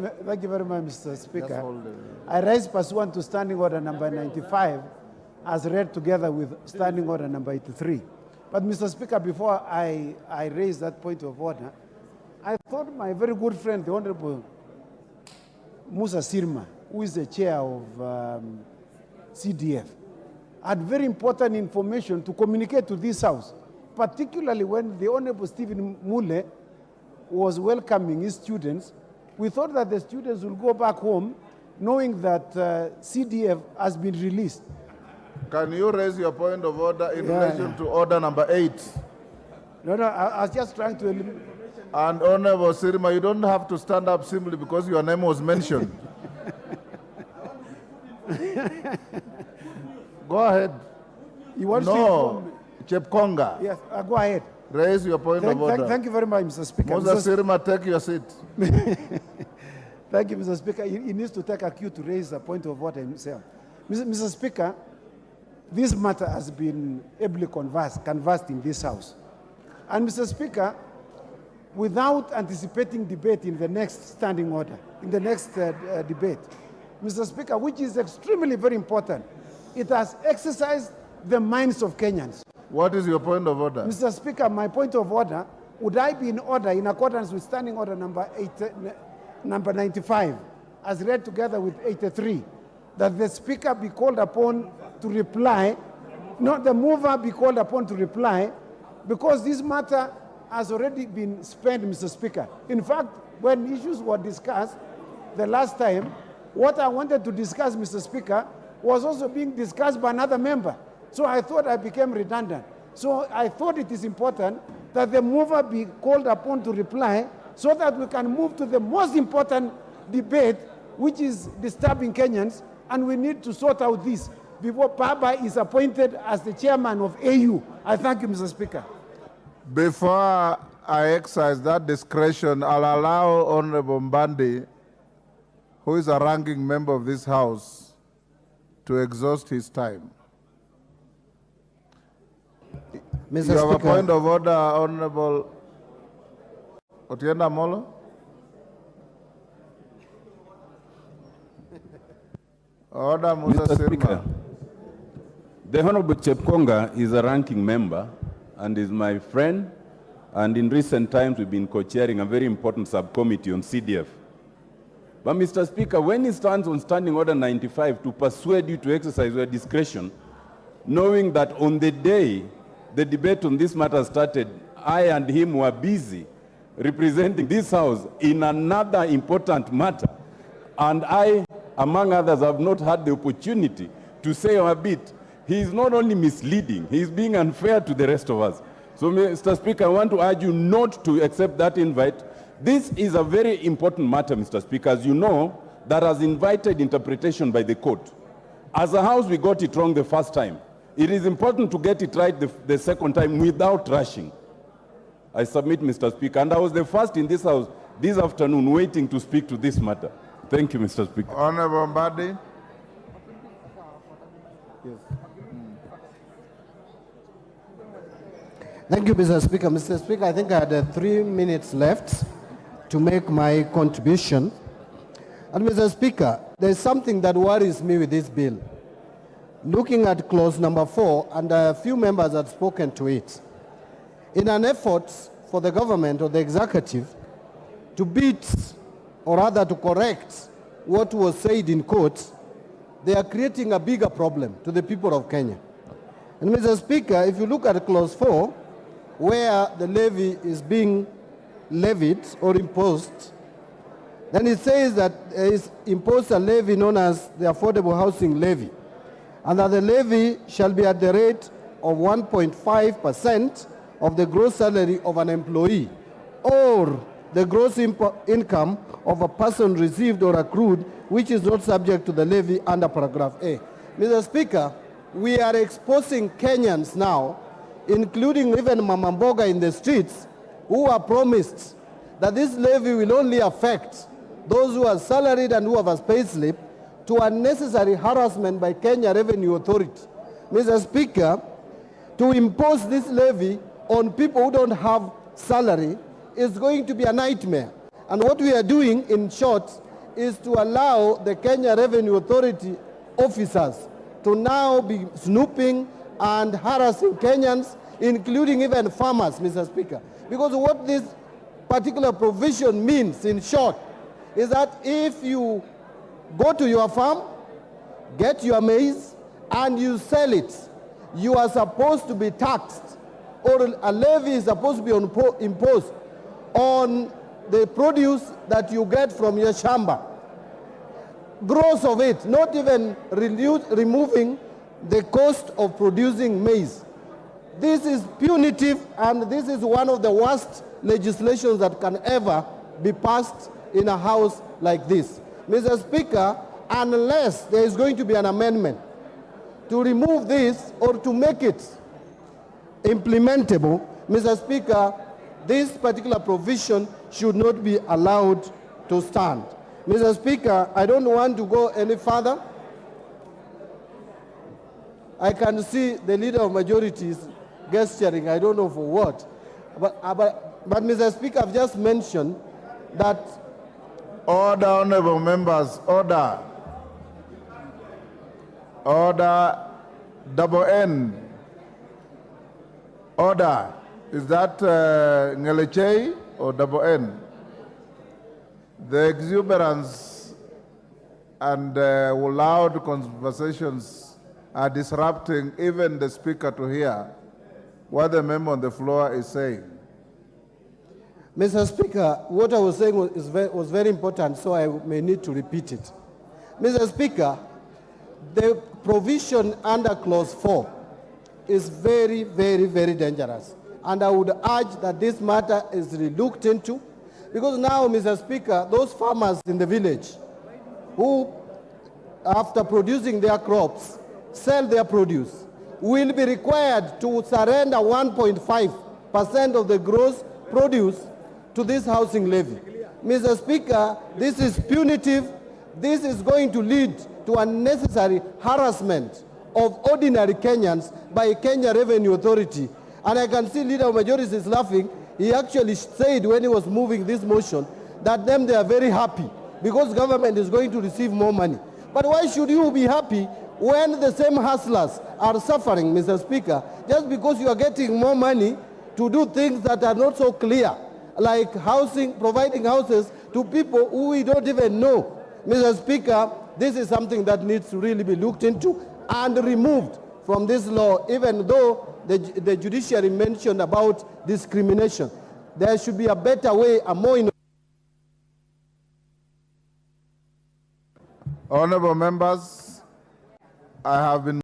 Thank you very much, Mr. Speaker. I raise pursuant to Standing Order number 95 as read together with Standing Order number 83. But, Mr. Speaker, before I raise that point of order, I thought my very good friend, the Honorable Musa Sirma, who is the chair of CDF, had very important information to communicate to this House, particularly when the Honorable Stephen Mule was welcoming his students. We thought that the students will go back home knowing that CDF has been released. Can you raise your point of order in relation to order number 8? No, I was just trying to eliminate. And Honorable Sirma, you don't have to stand up simply because your name was mentioned. Go ahead. You want no, Chepkonga. Yes, go ahead. Raise your point of order. Thank you very much, Mr. Speaker. Musa Sirma, take your seat. Thank you, Mr. Speaker. He needs to take a cue to raise a point of order himself. Mr. Speaker, this matter has been ably canvassed in this House. And, Mr. Speaker, without anticipating debate in the next standing order, in the next debate, Mr. Speaker, which is extremely very important, it has exercised the minds of Kenyans. What is your point of order? Mr. Speaker, my point of order, would I be in order in accordance with Standing Order number 95, as read together with 83, that the Speaker be called upon to reply, not the mover be called upon to reply, because this matter has already been spent, Mr. Speaker. In fact, when issues were discussed the last time, what I wanted to discuss, Mr. Speaker, was also being discussed by another member. So I thought I became redundant. So I thought it is important that the mover be called upon to reply so that we can move to the most important debate, which is disturbing Kenyans, and we need to sort out this before Baba is appointed as the chairman of AU. I thank you, Mr. Speaker. Before I exercise that discretion, I'll allow Honorable Mbandi, who is a ranking member of this House, to exhaust his time. Mr. You have Speaker, a point of order, Honorable Otienda Molo. Order, Musa Mr. Sirma. Speaker, the Honorable Chepkonga is a ranking member and is my friend, and in recent times we've been co-chairing a very important subcommittee on CDF. But Mr. Speaker, when he stands on Standing Order 95 to persuade you to exercise your discretion, knowing that on the day the debate on this matter started, I and him were busy representing this House in another important matter, and I, among others, have not had the opportunity to say a bit. He is not only misleading, he is being unfair to the rest of us. So, Mr. Speaker, I want to urge you not to accept that invite. This is a very important matter, Mr. Speaker, as you know, that has invited interpretation by the court. As a House, we got it wrong the first time. It is important to get it right the second time without rushing. I submit, Mr. Speaker, and I was the first in this House this afternoon waiting to speak to this matter. Thank you, Mr. Speaker. Honorable Mbadi. Yes. Thank you, Mr. Speaker. Mr. Speaker, I think I had 3 minutes left to make my contribution. And Mr. Speaker, there is something that worries me with this bill. Looking at clause number 4, and a few members have spoken to it. In an effort for the government or the executive to beat, or rather to correct, what was said in court, they are creating a bigger problem to the people of Kenya. And Mr. Speaker, if you look at clause 4, where the levy is being levied or imposed, then it says that there is imposed a levy known as the Affordable Housing Levy, and that the levy shall be at the rate of 1.5% of the gross salary of an employee, or the gross income of a person received or accrued, which is not subject to the levy under paragraph A. Mr. Speaker, we are exposing Kenyans now, including even Mama Mboga in the streets, who are promised that this levy will only affect those who are salaried and who have a pay slip, to unnecessary harassment by Kenya Revenue Authority. Mr. Speaker, to impose this levy on people who don't have salary is going to be a nightmare. And what we are doing, in short, is to allow the Kenya Revenue Authority officers to now be snooping and harassing Kenyans, including even farmers, Mr. Speaker. Because what this particular provision means, in short, is that if you go to your farm, get your maize, and you sell it, you are supposed to be taxed, or a levy is supposed to be imposed on the produce that you get from your shamba. Gross of it, not even removing the cost of producing maize. This is punitive, and this is one of the worst legislations that can ever be passed in a house like this. Mr. Speaker, unless there is going to be an amendment to remove this or to make it implementable, Mr. Speaker, this particular provision should not be allowed to stand. Mr. Speaker, I don't want to go any further. I can see the leader of majority is gesturing, I don't know for what. But Mr. Speaker, I've just mentioned that... Order, honorable members, order. Order, double N. Order. Is that Ngelechei or double N? The exuberance and loud conversations are disrupting even the speaker to hear what the member on the floor is saying. Mr. Speaker, what I was saying was very important, so I may need to repeat it. Mr. Speaker, the provision under Clause 4 is very, very, very dangerous. And I would urge that this matter is looked into, because now, Mr. Speaker, those farmers in the village who, after producing their crops, sell their produce, will be required to surrender 1.5% of the gross produce to this housing levy. Mr. Speaker, this is punitive. This is going to lead to unnecessary harassment of ordinary Kenyans by Kenya Revenue Authority. And I can see Leader of Majority is laughing. He actually said when he was moving this motion that they are very happy because government is going to receive more money. But why should you be happy when the same hustlers are suffering, Mr. Speaker, just because you are getting more money to do things that are not so clear, like housing, providing houses to people who we don't even know. Mr. Speaker, this is something that needs to really be looked into and removed from this law, even though the judiciary mentioned about discrimination. There should be a better way, a more... Honorable members, I have been